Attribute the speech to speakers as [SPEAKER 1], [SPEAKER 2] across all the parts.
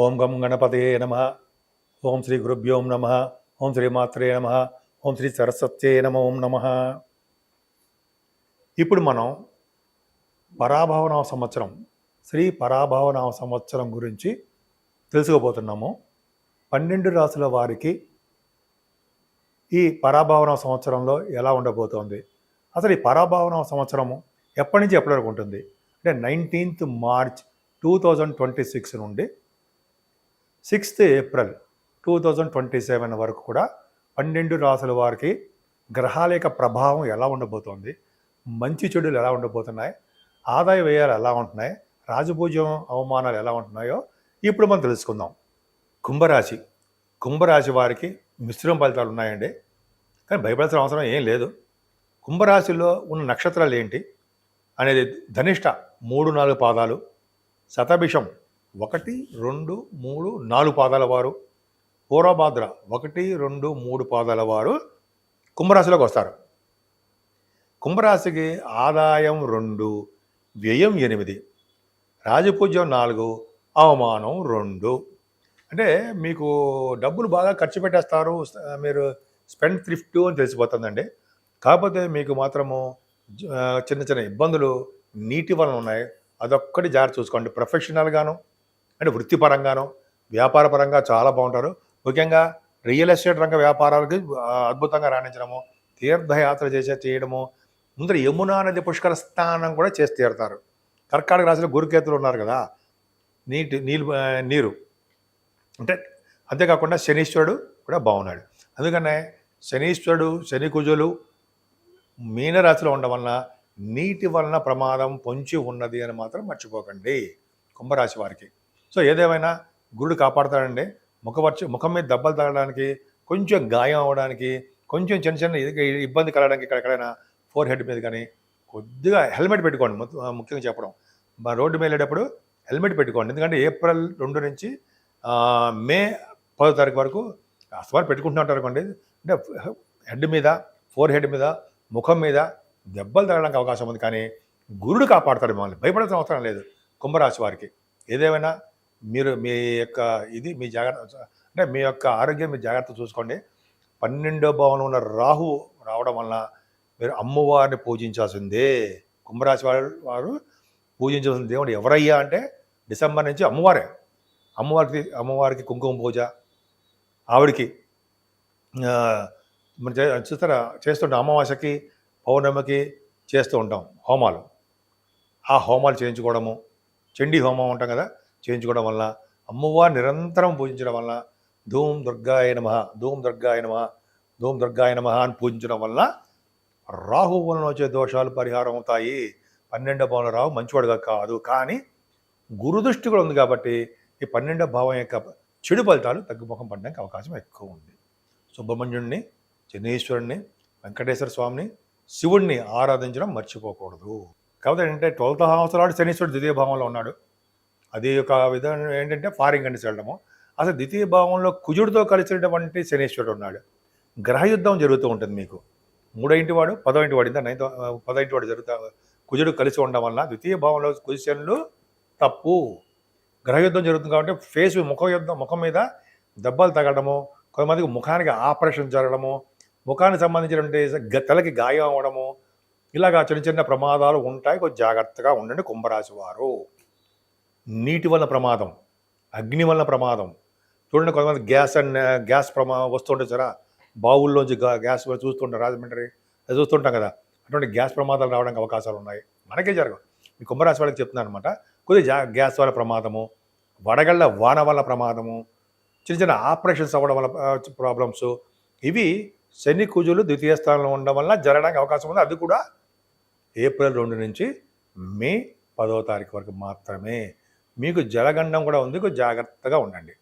[SPEAKER 1] ఓం గం గణపతయే నమః. ఓం శ్రీ గురుభ్యో నమః. ఓం శ్రీ మాత్రే నమః. ఓం శ్రీ సరస్వత్యే నమో నమః. ఇప్పుడు మనం పరాభవనామ సంవత్సరం, శ్రీ పరాభవనామ సంవత్సరం గురించి తెలుసుకోబోతున్నాము. 12 రాసుల వారికి ఈ పరాభవనామ సంవత్సరంలో ఎలా ఉండబోతోంది, అసలు ఈ పరాభవనామ సంవత్సరము ఎప్పటి నుంచి ఎప్పటి వరకు ఉంటుంది అంటే 19th మార్చ్ 2026 నుండి 6th ఏప్రిల్ 2027 వరకు కూడా 12 రాసుల వారికి గ్రహాల యొక్క ప్రభావం ఎలా ఉండబోతోంది, మంచి చెడులు ఎలా ఉండబోతున్నాయి, ఆదాయ వ్యయాలు ఎలా ఉంటున్నాయి, రాజపూజ్యం అవమానాలు ఎలా ఉంటున్నాయో ఇప్పుడు మనం తెలుసుకుందాం. కుంభరాశి వారికి మిశ్రమ ఫలితాలు ఉన్నాయండి, కానీ భయపడాల్సిన అవసరం ఏం లేదు. కుంభరాశిలో ఉన్న నక్షత్రాలు ఏంటి అనేది ధనిష్ట 3-4 పాదాలు, శతభిషం 1, 2, 3, 4 పాదాల వారు, పూర్వభాద్ర 1, 2, 3 పాదాల వారు కుంభరాశిలోకి వస్తారు. కుంభరాశికి ఆదాయం 2, వ్యయం 8, రాజపూజ్యం 4, అవమానం 2. అంటే మీకు డబ్బులు బాగా ఖర్చు పెట్టేస్తారు, మీరు స్పెండ్ థ్రిఫ్ట్ అని తెలిసిపోతుందండి. కాకపోతే మీకు మాత్రము చిన్న చిన్న ఇబ్బందులు నీటి వలన ఉన్నాయి, అదొక్కటి జాగ్రత్త చూసుకోండి. ప్రొఫెషనల్గాను అంటే వృత్తిపరంగాను వ్యాపారపరంగా చాలా బాగుంటారు. ముఖ్యంగా రియల్ ఎస్టేట్ రంగ వ్యాపారాలకి అద్భుతంగా రాణించడము, తీర్థయాత్ర చేయడము, ముందర యమునా నది పుష్కర స్నానం కూడా చేసి తీరుతారు. కర్కాటక రాశిలో గురుకేతులు ఉన్నారు కదా, నీరు అంటే. అంతేకాకుండా శనీశ్వరుడు కూడా బాగున్నాడు. అందుకనే శని కుజులు మీనరాశిలో ఉండడం వలన నీటి వలన ప్రమాదం పొంచి ఉన్నది అని మాత్రం మర్చిపోకండి కుంభరాశి వారికి. సో ఏదేమైనా గురుడు కాపాడుతాడండి. ముఖం మీద దెబ్బలు తగలడానికి, కొంచెం గాయం అవ్వడానికి, కొంచెం చిన్న చిన్న ఇబ్బంది కలగడానికి ఎక్కడైనా ఫోర్ హెడ్ మీద కానీ కొద్దిగా హెల్మెట్ పెట్టుకోండి. ముఖ్యంగా చెప్పడం, రోడ్డు మీద వెళ్ళేటప్పుడు హెల్మెట్ పెట్టుకోండి. ఎందుకంటే ఏప్రిల్ 2 నుంచి మే 10వ తారీఖు వరకు అసలు పెట్టుకుంటూ ఉంటారు అనుకోండి. అంటే హెడ్ మీద, ఫోర్ హెడ్ మీద, ముఖం మీద దెబ్బలు తగలడానికి అవకాశం ఉంది. కానీ గురుడు కాపాడుతాడు మిమ్మల్ని, భయపడాల్సిన అవసరం లేదు కుంభరాశి వారికి. ఏదేమైనా మీరు మీ యొక్క మీ జాగ్రత్త అంటే మీ యొక్క ఆరోగ్యం మీరు జాగ్రత్త చూసుకోండి. 12వ భావంలో ఉన్న రాహు రావడం వలన మీరు అమ్మవారిని పూజించాల్సిందే. కుంభరాశి వారు పూజించాల్సిన దేవుడు ఎవరయ్యా అంటే డిసెంబర్ నుంచి అమ్మవారికి కుంకుమ పూజ, ఆవిడికి చూస్తారా చేస్తుంటాం. అమావాస్యకి పౌర్ణమికి చేస్తూ ఉంటాం హోమాలు. ఆ హోమాలు చేయించుకోవడము, చండీ హోమం ఉంటాం కదా, చేయించుకోవడం వల్ల, అమ్మవారు నిరంతరం పూజించడం వల్ల, ధూమ్ దుర్గాయ నమః, ధూమ్ దుర్గాయ నమః, ధూమ్ దుర్గాయ నమః అని పూజించడం వల్ల రాహు వలన వచ్చే దోషాలు పరిహారం అవుతాయి. 12వ భావంలో రాహు మంచివాడుగా కాదు, కానీ గురుదృష్టి కూడా ఉంది కాబట్టి ఈ 12వ భావం యొక్క చెడు ఫలితాలు తగ్గుముఖం పడడానికి అవకాశం ఎక్కువ ఉంది. సుబ్రహ్మణ్యుడిని, శనీశ్వరుణ్ణి, వెంకటేశ్వర స్వామిని, శివుడిని ఆరాధించడం మర్చిపోకూడదు. కాబట్టి ఏంటంటే 12th హౌస్ లాడు శనీశ్వరుడు ద్వితీయ భావంలో ఉన్నాడు. అది ఒక విధానం ఏంటంటే ఫారిన్ కంట్రీస్ వెళ్ళడము. అసలు ద్వితీయ భావంలో కుజుడితో కలిసినటువంటి శనీశ్వరుడు ఉన్నాడు. గ్రహయుద్ధం జరుగుతూ ఉంటుంది మీకు. 3వ ఇంటి వాడు 10వ ఇంటి వాడు, 10వ ఇంటి వాడు జరుగుతా కుజుడు కలిసి ఉండడం వల్ల ద్వితీయ భావంలో పొజిషన్లు తప్పు. గ్రహయుద్ధం జరుగుతుంది కాబట్టి ముఖం మీద దెబ్బలు తగలడము, కొంతమందికి ముఖానికి ఆపరేషన్ జరగడము, ముఖానికి సంబంధించినటువంటి తలకి గాయం అవ్వడము, ఇలాగా చిన్న చిన్న ప్రమాదాలు ఉంటాయి. కొంచెం జాగ్రత్తగా ఉండండి కుంభరాశి వారు. నీటి వల్ల ప్రమాదం, అగ్ని వల్ల ప్రమాదం. చూడండి, కొంతమంది గ్యాస్ వస్తుంటుంది సరే, బావుల్లోంచి గ్యాస్ చూస్తుంటారు, రాజమండ్రి అది చూస్తుంటాం కదా, అటువంటి గ్యాస్ ప్రమాదాలు రావడానికి అవకాశాలు ఉన్నాయి. మనకే జరగవు. ఈ కుంభరాశి వాళ్ళకి చెప్తున్నాను అనమాట. కొద్దిగా గ్యాస్ వల్ల ప్రమాదము, వడగళ్ళ వాన వల్ల ప్రమాదము, చిన్న చిన్న ఆపరేషన్స్ అవ్వడం వల్ల ప్రాబ్లమ్స్, ఇవి శని కుజులు ద్వితీయ స్థానంలో ఉండడం వల్ల జరగడానికి అవకాశం ఉంది. అది కూడా ఏప్రిల్ 2 నుంచి మే 10వ తారీఖు వరకు మాత్రమే. మీకు జలగండం కూడా ఉంది, కొంచెం జాగ్రత్తగా ఉండండి.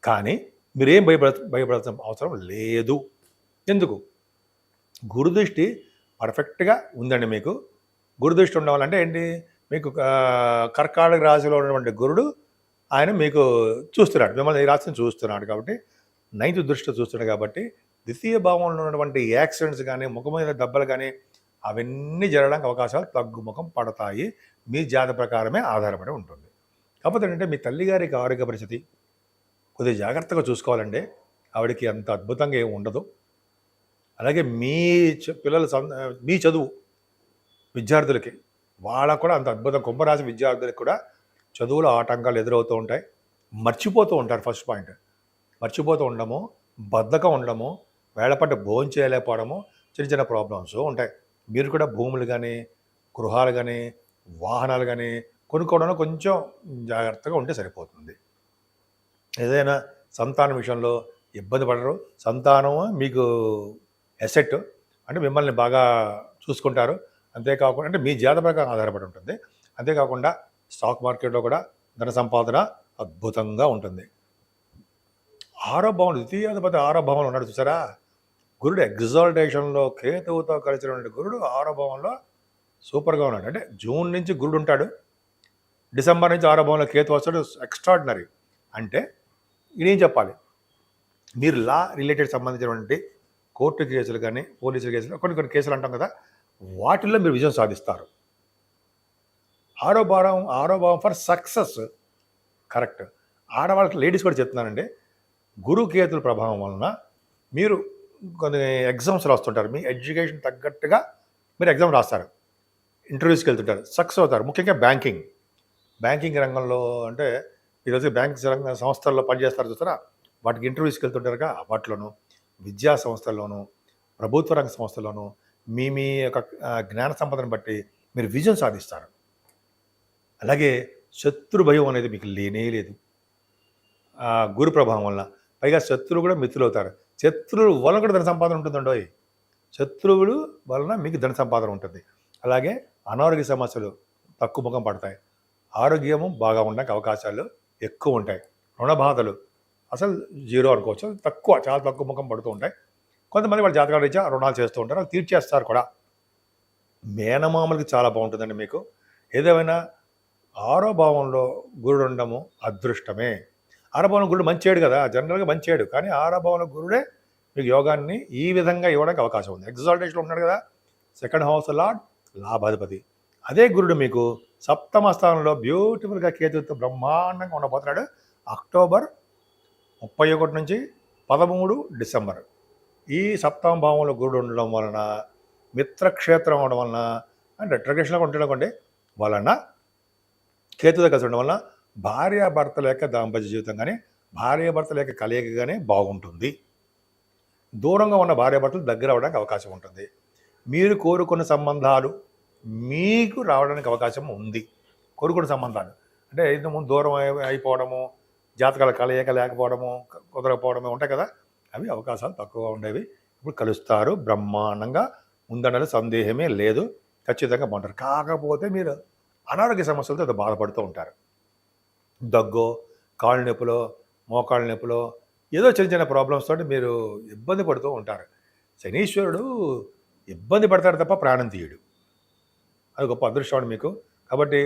[SPEAKER 1] కానీ మీరేం భయపడాల్సిన అవసరం లేదు. ఎందుకు? గురుదృష్టి పర్ఫెక్ట్గా ఉందండి మీకు. గురుదృష్టి ఉండడం వల్ల అంటే ఏంటి, మీకు కర్కాటక రాశిలో ఉన్నటువంటి గురుడు ఆయన మీకు చూస్తున్నాడు, మిమ్మల్ని ఈ రాశిని చూస్తున్నాడు కాబట్టి 9th దృష్టితో చూస్తున్నాడు కాబట్టి ద్వితీయ భావంలో ఉన్నటువంటి యాక్సిడెంట్స్ కానీ, ముఖం మీద దెబ్బలు కానీ అవన్నీ జరగడానికి అవకాశాలు తగ్గుముఖం పడతాయి. మీ జాతక ప్రకారమే ఆధారపడి ఉంటుంది. కాకపోతే ఏంటంటే మీ తల్లిగారికి ఆరోగ్య పరిస్థితి కొద్దిగా జాగ్రత్తగా చూసుకోవాలండి. ఆవిడకి అంత అద్భుతంగా ఏమి ఉండదు. అలాగే మీ పిల్లల మీ చదువు విద్యార్థులకి వాళ్ళకు కూడా అంత అద్భుతం. కుంభరాశి విద్యార్థులకు కూడా చదువులో ఆటంకాలు ఎదురవుతూ ఉంటాయి. మర్చిపోతూ ఉంటారు. ఫస్ట్ పాయింట్ మర్చిపోతూ ఉండడము, బద్ధకం ఉండడము, వేళపట్టు భోజనం చేయలేకపోవడము, చిన్న చిన్న ప్రాబ్లమ్స్ ఉంటాయి. మీరు కూడా భూములు కానీ, గృహాలు కానీ, వాహనాలు కానీ కొనుక్కోవడంలో కొంచెం జాగ్రత్తగా ఉంటే సరిపోతుంది. ఏదైనా సంతానం విషయంలో ఇబ్బంది పడరు. సంతానం మీకు ఎసెట్, అంటే మిమ్మల్ని బాగా చూసుకుంటారు. అంతేకాకుండా అంటే మీ జాతక ప్రకారం ఆధారపడి ఉంటుంది. అంతేకాకుండా స్టాక్ మార్కెట్లో కూడా ధన సంపాదన అద్భుతంగా ఉంటుంది. ఆరో భావం, ద్వితీయాధిపతి ఆరో భావంలో ఉన్నాడు చూసారా. గురుడు ఎగ్జాల్టేషన్లో కేతువుతో కలిసినటువంటి గురుడు ఆరో భావంలో సూపర్గా ఉన్నాడు. అంటే జూన్ నుంచి గురుడు ఉంటాడు, డిసెంబర్ నుంచి ఆరో భావంలో కేతు వస్తాడు. ఎక్స్ట్రాడినరీ. అంటే ఇదేం చెప్పాలి, మీరు లా రిలేటెడ్ సంబంధించినటువంటి కోర్టు కేసులు కానీ, పోలీసుల కేసులు, కొన్ని కేసులు అంటాం కదా, వాటిల్లో మీరు విజయం సాధిస్తారు. ఆరో భావం ఫర్ సక్సెస్. కరెక్ట్. ఆడవాళ్ళకి, లేడీస్ కూడా చెప్తున్నానండి. గురు కేతుల ప్రభావం వలన మీరు కొన్ని ఎగ్జామ్స్ రాస్తుంటారు. మీ ఎడ్యుకేషన్ తగ్గట్టుగా మీరు ఎగ్జామ్ రాస్తారు, ఇంటర్వ్యూస్కి వెళ్తుంటారు, సక్సెస్ అవుతారు. ముఖ్యంగా బ్యాంకింగ్ రంగంలో, అంటే ఈరోజు బ్యాంక్ సంస్థల్లో పనిచేస్తారు చూస్తారా, వాటికి ఇంటర్వ్యూస్కి వెళ్తుంటారుగా, వాటిలోనూ విద్యా సంస్థల్లోనూ ప్రభుత్వ రంగ సంస్థల్లోనూ మీ యొక్క జ్ఞాన సంపదను బట్టి మీరు విజయం సాధిస్తారు. అలాగే శత్రు భయం అనేది మీకు లేనే లేదు గురు ప్రభావం వల్ల. పైగా శత్రువు కూడా మిత్రులు అవుతారు. శత్రువుల వలన కూడా ధన సంపాదన ఉంటుందండి. శత్రువులు వలన మీకు ధన సంపాదన ఉంటుంది. అలాగే అనారోగ్య సమస్యలు తక్కువ ముఖం పడతాయి. ఆరోగ్యము బాగా ఉండడానికి అవకాశాలు ఎక్కువ ఉంటాయి. రుణ బాధలు అసలు జీరో అనుకోవచ్చు, చాలా తక్కువ ముఖం పడుతూ ఉంటాయి. కొంతమంది వాళ్ళ జాతకాల రీత్యా రుణాలు చేస్తూ ఉంటారు, వాళ్ళు తీర్చేస్తారు కూడా. మేనమామలకి చాలా బాగుంటుందండి మీకు. ఏదేమైనా ఆరో భావంలో గురుడు ఉండడము అదృష్టమే. ఆరో భావంలో గురుడు మంచివాడు కదా, జనరల్గా మంచివాడు, కానీ ఆరో భావంలో గురుడే మీకు యోగాన్ని ఈ విధంగా ఇవ్వడానికి అవకాశం ఉంది. ఎగ్జాల్టేషన్లో ఉన్నాడు కదా, సెకండ్ హౌస్ లార్డ్, లాభాధిపతి. అదే గురుడు మీకు సప్తమ స్థానంలో బ్యూటిఫుల్గా కేతుతో బ్రహ్మాండంగా ఉండబోతున్నాడు అక్టోబర్ 31 నుంచి 13 డిసెంబర్. ఈ సప్తమ భావంలో గురుడు ఉండడం వలన, మిత్రక్షేత్రం అవడం వలన, అంటే రెట్రగ్రేషన్గా ఉండడం వలన, కేతుతో కలిసి ఉండడం వలన భార్యాభర్తల యొక్క దాంపత్య జీవితం కానీ, భార్యాభర్తల యొక్క కలయిక కానీ బాగుంటుంది. దూరంగా ఉన్న భార్యాభర్తలు దగ్గర అవ్వడానికి అవకాశం ఉంటుంది. మీరు కోరుకున్న సంబంధాలు మీకు రావడానికి అవకాశం ఉంది. కోరుకున్న సంబంధాలు అంటే ఇంతకుముందు దూరం అయిపోవడము, జాతకాల కలయిక లేకపోవడము, కుదరకపోవడము ఉంటాయి కదా, అవి అవకాశాలు తక్కువగా ఉండేవి. ఇప్పుడు కలుస్తారు, బ్రహ్మాండంగా ఉందన్నది సందేహమే లేదు. ఖచ్చితంగా బాగుంటారు. కాకపోతే మీరు అనారోగ్య సమస్యలతో బాధపడుతూ ఉంటారు. దగ్గో, కాళ్ళు నొప్పులో, మోకాళ్ళ నొప్పులో, ఏదో చిన్న చిన్న ప్రాబ్లమ్స్ తోటి మీరు ఇబ్బంది పడుతూ ఉంటారు. శనీశ్వరుడు ఇబ్బంది పడతాడు తప్ప ప్రాణం తీయడు. అది గొప్ప అదృష్టం మీకు. కాబట్టి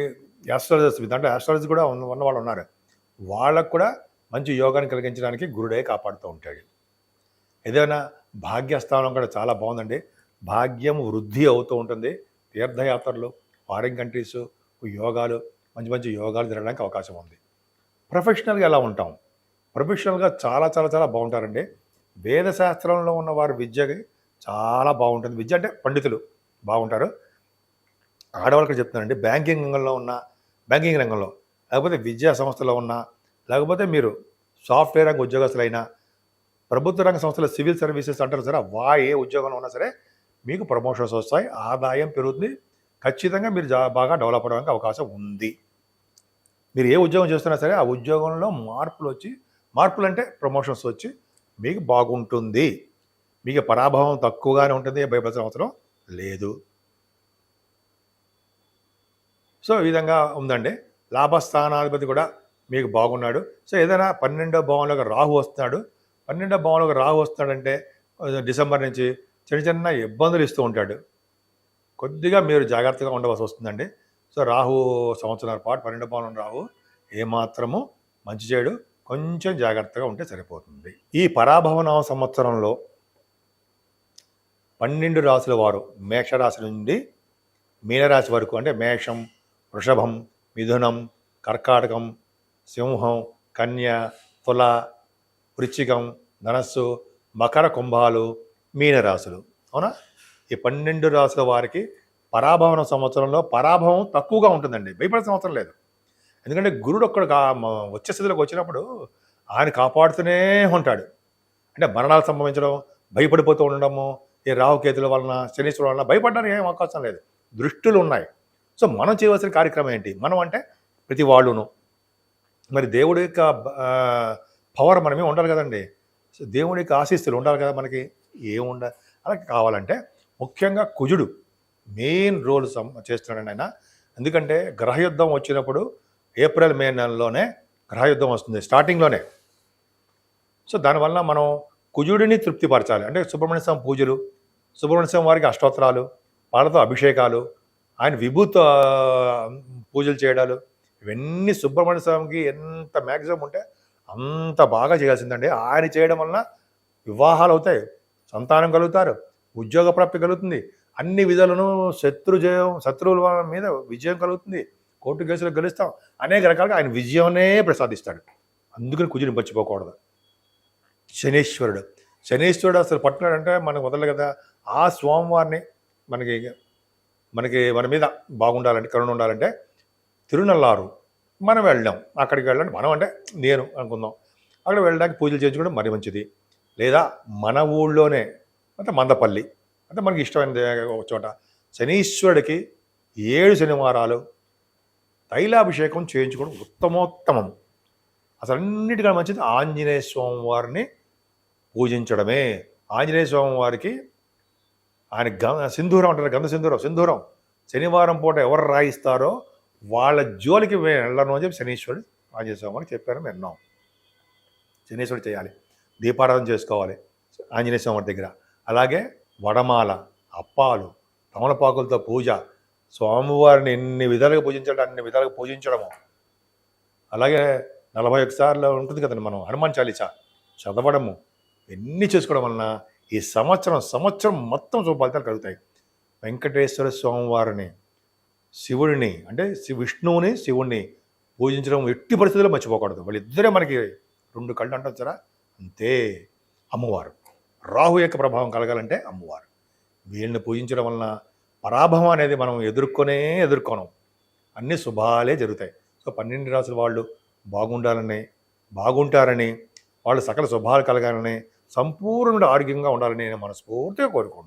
[SPEAKER 1] యాస్ట్రాలజర్స్, దాంట్లో యాస్ట్రాలజీ కూడా ఉన్న వాళ్ళు ఉన్నారు. వాళ్ళకు కూడా మంచి యోగాన్ని కలిగించడానికి గురుడే కాపాడుతూ ఉంటాడు. ఏదైనా భాగ్యస్థానం కూడా చాలా బాగుందండి. భాగ్యం వృద్ధి అవుతూ ఉంటుంది. తీర్థయాత్రలు, ఫారిన్ కంట్రీస్, యోగాలు, మంచి మంచి యోగాలు జరగడానికి అవకాశం ఉంది. ప్రొఫెషనల్గా ఎలా ఉంటాం? ప్రొఫెషనల్గా చాలా చాలా చాలా బాగుంటారండి. వేదశాస్త్రంలో ఉన్న వారి విద్యకి చాలా బాగుంటుంది. విద్య అంటే పండితులు బాగుంటారు. ఆడవాళ్ళకి చెప్తున్నానండి, బ్యాంకింగ్ రంగంలో, లేకపోతే విద్యా సంస్థలో ఉన్నా, లేకపోతే మీరు సాఫ్ట్వేర్ రంగ ఉద్యోగస్తులైనా, ప్రభుత్వ రంగ సంస్థలో సివిల్ సర్వీసెస్ అంటారు సరే, ఏ ఉద్యోగంలో ఉన్నా సరే మీకు ప్రమోషన్స్ వస్తాయి, ఆదాయం పెరుగుతుంది. ఖచ్చితంగా మీరు బాగా డెవలప్ అవడానికి అవకాశం ఉంది. మీరు ఏ ఉద్యోగం చేస్తున్నా సరే ఆ ఉద్యోగంలో మార్పులు అంటే ప్రమోషన్స్ వచ్చి మీకు బాగుంటుంది. మీకు పరాభవం తక్కువగానే ఉంటుంది, భయపడాల్సిన అవసరం లేదు. సో ఈ విధంగా ఉందండి. లాభస్థానాధిపతి కూడా మీకు బాగున్నాడు. సో ఏదైనా 12వ భావంలోకి రాహు వస్తున్నాడు. 12వ భావంలోకి రాహు వస్తున్నాడంటే డిసెంబర్ నుంచి చిన్న చిన్న ఇబ్బందులు ఇస్తూ ఉంటాడు. కొద్దిగా మీరు జాగ్రత్తగా ఉండవలసి వస్తుందండి. సో రాహు సంవత్సరాల పాటు 12వ భావంలో రాహు ఏమాత్రము మంచి చేయడు. కొంచెం జాగ్రత్తగా ఉంటే సరిపోతుంది. ఈ పరాభవనామ సంవత్సరంలో 12 రాశుల వారు మేషరాశి నుండి మీనరాశి వరకు, అంటే మేషం, వృషభం, మిథునం, కర్కాటకం, సింహం, కన్య, తుల, వృశ్చికం, ధనస్సు, మకర కుంభాలు, మీనరాశులు. అవునా? ఈ 12 రాశుల వారికి పరాభవన సంవత్సరంలో పరాభవం తక్కువగా ఉంటుందండి. భయపడాల్సిన అవసరం లేదు. ఎందుకంటే గురుడు ఒక్కడు వచ్చే స్థితిలోకి వచ్చినప్పుడు ఆయన కాపాడుతూనే ఉంటాడు. అంటే మరణాలు సంభవించడం, భయపడిపోతూ ఉండడము, ఈ రాహుకేతుల వలన, శనీశ్వరుల వలన భయపడడానికి ఏం అవకాశం లేదు. దృష్టులు ఉన్నాయి. సో మనం చేయవలసిన కార్యక్రమం ఏంటి? మనం అంటే ప్రతి వాళ్ళును మరి దేవుడి యొక్క పవర్ మనమే ఉండాలి కదండి. సో దేవుడి యొక్క ఆశీస్సులు ఉండాలి కదా మనకి. ఏముండాలి అలా కావాలంటే ముఖ్యంగా కుజుడు మెయిన్ రోల్ చేస్తున్నాడండి ఆయన. ఎందుకంటే గ్రహయుద్ధం వచ్చినప్పుడు ఏప్రిల్ మే నెలలోనే గ్రహయుద్ధం వస్తుంది, స్టార్టింగ్లోనే. సో దానివల్ల మనం కుజుడిని తృప్తిపరచాలి. అంటే సుబ్రహ్మణ్య స్వామి పూజలు, సుబ్రహ్మణ్య స్వామి వారికి అష్టోత్తరాలు, పాలతో అభిషేకాలు, ఆయన విభూత పూజలు చేయడాలు, ఇవన్నీ సుబ్రహ్మణ్య స్వామికి ఎంత మ్యాక్సిమం ఉంటే అంత బాగా చేయాల్సిందండి. ఆయన చేయడం వలన వివాహాలు అవుతాయి, సంతానం కలుగుతారు, ఉద్యోగ ప్రాప్తి కలుగుతుంది, అన్ని విధాలను శత్రువుల మీద విజయం కలుగుతుంది, కోర్టు కేసులు గెలుస్తాం, అనేక రకాలుగా ఆయన విజయమే ప్రసాదిస్తాడు. అందుకని కుజుని మర్చిపోకూడదు. శనీశ్వరుడు అసలు పట్టుకున్నాడంటే మనకు వదలదు కదా. ఆ స్వామివారిని మన మీద బాగుండాలంటే, కరుణ ఉండాలంటే తిరునల్లారు మనం వెళ్ళాం. అక్కడికి వెళ్ళండి, మనం అంటే నేను అనుకుందాం, అక్కడ వెళ్ళడానికి పూజలు చేయించుకోవడం మరి మంచిది. లేదా మన ఊళ్ళోనే అంటే మందపల్లి అంటే మనకి ఇష్టమైన ఒక చోట శనీశ్వరుడికి 7 శనివారాలు తైలాభిషేకం చేయించుకోవడం ఉత్తమోత్తమం. అసలు అన్నిటికన్నా మంచిది ఆంజనేయ స్వామి వారిని పూజించడమే. ఆంజనేయ స్వామి వారికి ఆయన సింధూరం అంటారు, గంధ సింధూరం శనివారం పూట ఎవరు రాయిస్తారో వాళ్ళ జోలికి వెళ్ళను అని చెప్పి శనీశ్వరుడు ఆంజనేయ స్వామి వారికి చెప్పారు. విన్నాం. శనీశ్వరుడు చేయాలి, దీపారాధన చేసుకోవాలి ఆంజనేయ స్వామి వారి దగ్గర. అలాగే వడమాల, అప్పాలు, తమలపాకులతో పూజ, స్వామివారిని ఎన్ని విధాలుగా పూజించాలంటే అన్ని విధాలుగా పూజించడము. అలాగే 41 సార్లు ఉంటుంది కదండి మనం హనుమాన్ చాలీసా చదవడము, ఇవన్నీ చేసుకోవడం వలన ఈ సంవత్సరం మొత్తం ఫలితాలు కలుగుతాయి. వెంకటేశ్వర స్వామివారిని, శివుడిని అంటే విష్ణువుని, శివుణ్ణి పూజించడం ఎట్టి పరిస్థితుల్లో మర్చిపోకూడదు. వాళ్ళిద్దరే మనకి 2 కళ్ళు అంటారా, అంతే. అమ్మవారు, రాహు యొక్క ప్రభావం కలగాలంటే అమ్మవారు. వీళ్ళని పూజించడం వలన పరాభవం అనేది మనం ఎదుర్కొనం, అన్ని శుభాలే జరుగుతాయి. సో 12 రాసుల వాళ్ళు బాగుంటారని, వాళ్ళు సకల శుభాలు కలగాలని, సంపూర్ణ ఆరోగ్యంగా ఉండాలని నేను మనస్ఫూర్తిగా కోరుకుంటున్నాను.